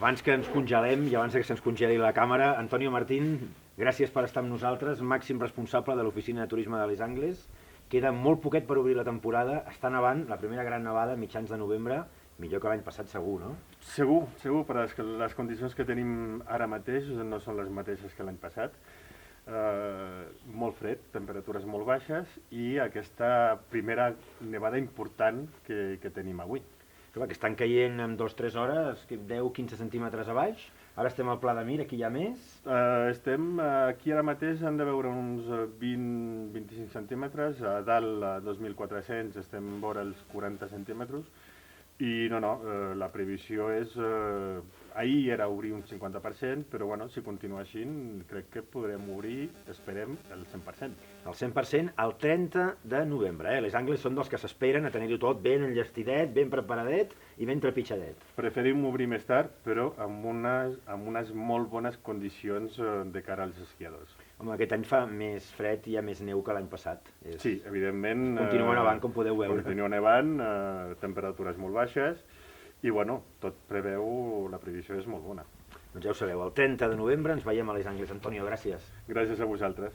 abans que ens congelem i abans que se'ns congeli la càmera, Antonio Martín, gràcies per estar amb nosaltres, màxim responsable de l'oficina de turisme de Les Angles. Queda molt poquet per obrir la temporada, està nevant, la primera gran nevada, mitjans de novembre, millor que l'any passat segur, no? Segur, però les condicions que tenim ara mateix no són les mateixes que l'any passat. Molt fred, temperatures molt baixes i aquesta primera nevada important que tenim avui. Clar, que estan caient en 2-3 hores 10-15 centímetres a baix. Ara estem al Pla de Mir, aquí hi ha més. Estem aquí ara mateix, han de veure uns 20-25 centímetres, a dalt a 2.400 estem vora els 40 centímetres i la previsió és, ahir era obrir un 50%, però bueno, si continua així crec que podrem obrir, esperem, el 100%. El 100% el 30 de novembre. Les Angles són dels que s'esperen a tenir-ho tot ben enllestidet, ben preparadet i ben trepitjadet. Preferim obrir més tard, però amb unes molt bones condicions de cara als esquiadors. Home, aquest any fa més fred i hi ha més neu que l'any passat. Sí, evidentment. Continua nevant, com podeu veure. Continua nevant, temperatures molt baixes i bueno, tot preveu, la previsió és molt bona. Doncs ja ho sabeu, el 30 de novembre ens veiem a Les Angles. Antonio, gràcies. Gràcies a vosaltres.